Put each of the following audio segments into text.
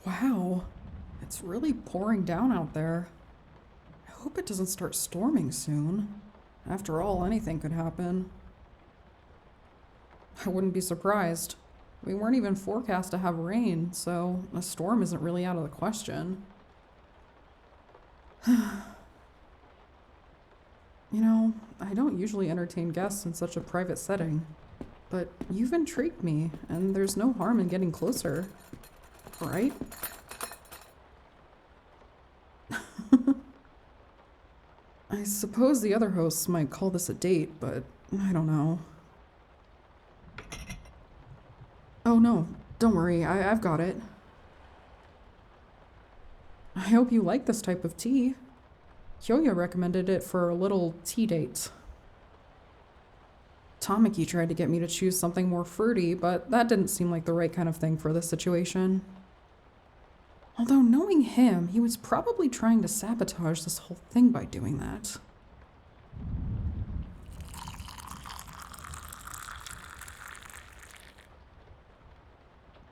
Wow, it's really pouring down out there. I hope it doesn't start storming soon. After all, anything could happen. I wouldn't be surprised. We weren't even forecast to have rain, so a storm isn't really out of the question. I don't usually entertain guests in such a private setting, but you've intrigued me, and there's no harm in getting closer, right? I suppose the other hosts might call this a date, but I don't know. Oh no, don't worry, I've got it. I hope you like this type of tea. Kyoya recommended it for a little tea date. Tamaki tried to get me to choose something more fruity, but that didn't seem like the right kind of thing for this situation. Although knowing him, he was probably trying to sabotage this whole thing by doing that.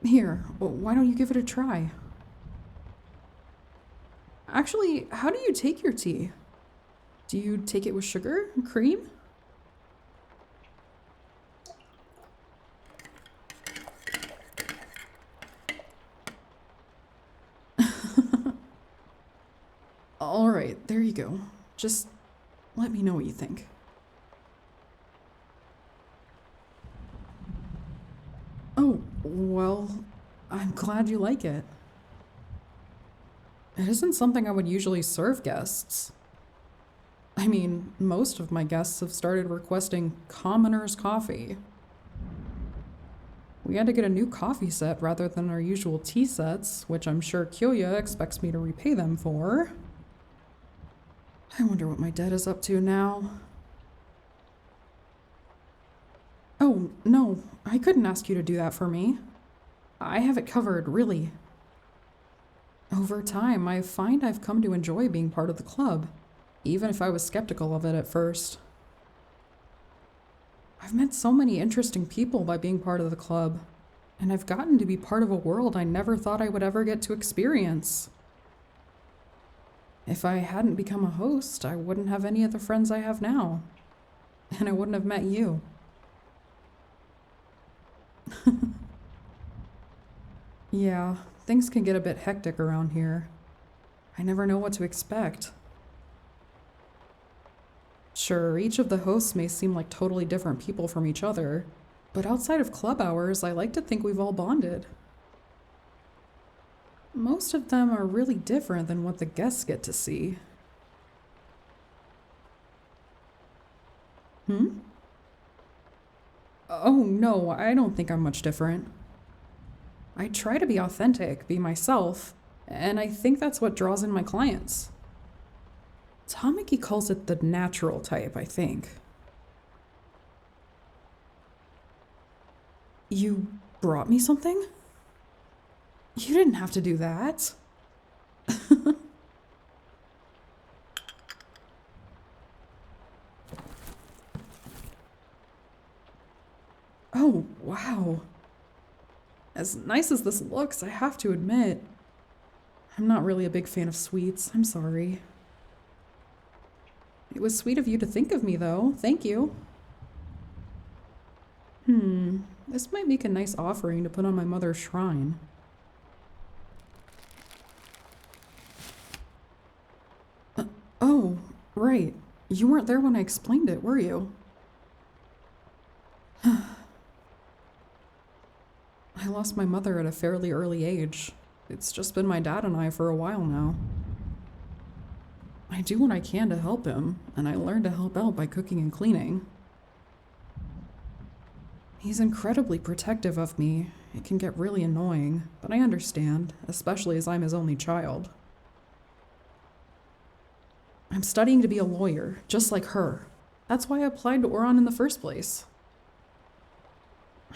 Here, why don't you give it a try? Actually, how do you take your tea? Do you take it with sugar? Cream? Alright, there you go. Just let me know what you think. Oh, well, I'm glad you like it. It isn't something I would usually serve guests. I mean, most of my guests have started requesting commoner's coffee. We had to get a new coffee set rather than our usual tea sets, which I'm sure Kyoya expects me to repay them for. I wonder what my dad is up to now. Oh, no, I couldn't ask you to do that for me. I have it covered, really. Over time, I find I've come to enjoy being part of the club, even if I was skeptical of it at first. I've met so many interesting people by being part of the club, and I've gotten to be part of a world I never thought I would ever get to experience. If I hadn't become a host, I wouldn't have any of the friends I have now, and I wouldn't have met you. Yeah, things can get a bit hectic around here. I never know what to expect. Sure, each of the hosts may seem like totally different people from each other, but outside of club hours, I like to think we've all bonded. Most of them are really different than what the guests get to see. Oh no, I don't think I'm much different. I try to be authentic, be myself, and I think that's what draws in my clients. Tamaki calls it the natural type, I think. You brought me something? You didn't have to do that. Oh, wow. As nice as this looks, I have to admit, I'm not really a big fan of sweets. I'm sorry. It was sweet of you to think of me, though. Thank you. This might make a nice offering to put on my mother's shrine. Oh, right. You weren't there when I explained it, were you? I lost my mother at a fairly early age. It's just been my dad and I for a while now. I do what I can to help him, and I learned to help out by cooking and cleaning. He's incredibly protective of me. It can get really annoying, but I understand, especially as I'm his only child. I'm studying to be a lawyer, just like her. That's why I applied to Oron in the first place.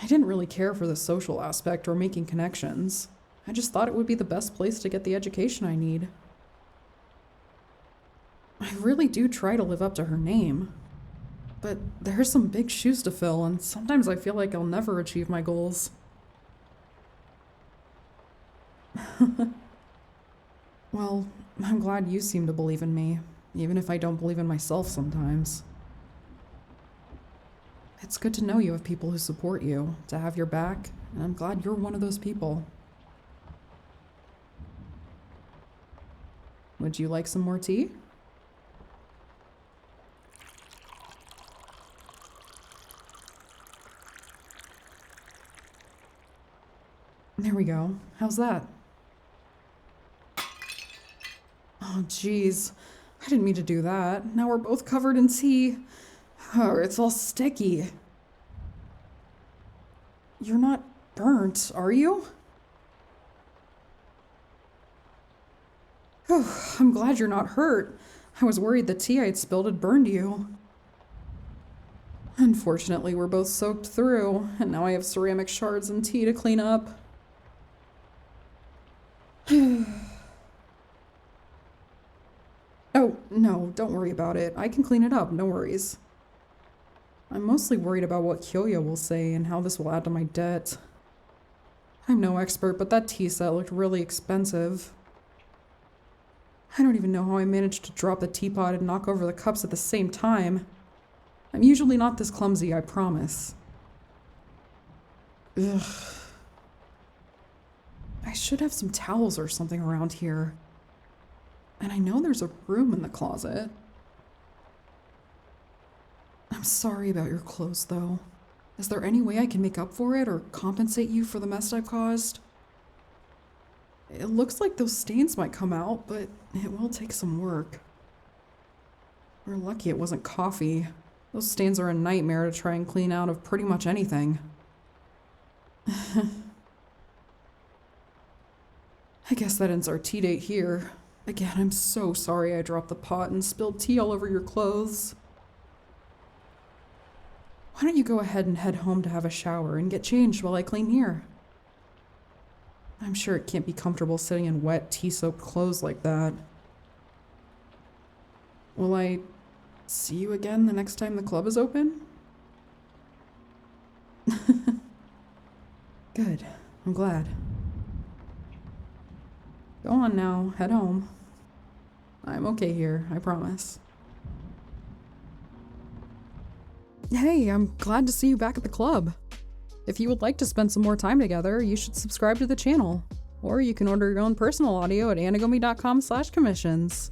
I didn't really care for the social aspect or making connections. I just thought it would be the best place to get the education I need. I really do try to live up to her name. But there are some big shoes to fill, and sometimes I feel like I'll never achieve my goals. Well, I'm glad you seem to believe in me, even if I don't believe in myself sometimes. It's good to know you have people who support you, to have your back, and I'm glad you're one of those people. Would you like some more tea? There we go. How's that? Oh, jeez. I didn't mean to do that. Now we're both covered in tea. Oh, it's all sticky. You're not burnt, are you? Oh, I'm glad you're not hurt. I was worried the tea I'd spilled had burned you. Unfortunately, we're both soaked through, and now I have ceramic shards and tea to clean up. Oh, no, don't worry about it. I can clean it up, no worries. I'm mostly worried about what Kyoya will say and how this will add to my debt. I'm no expert, but that tea set looked really expensive. I don't even know how I managed to drop the teapot and knock over the cups at the same time. I'm usually not this clumsy, I promise. Ugh. I should have some towels or something around here. And I know there's a broom in the closet. I'm sorry about your clothes, though. Is there any way I can make up for it or compensate you for the mess I've caused? It looks like those stains might come out, but it will take some work. We're lucky it wasn't coffee. Those stains are a nightmare to try and clean out of pretty much anything. I guess that ends our tea date here. Again, I'm so sorry I dropped the pot and spilled tea all over your clothes. Why don't you go ahead and head home to have a shower and get changed while I clean here? I'm sure it can't be comfortable sitting in wet, tea-soaked clothes like that. Will I see you again the next time the club is open? Good. I'm glad. Go on now. Head home. I'm okay here, I promise. Hey, I'm glad to see you back at the club. If you would like to spend some more time together, you should subscribe to the channel. Or you can order your own personal audio at anagami.com/commissions.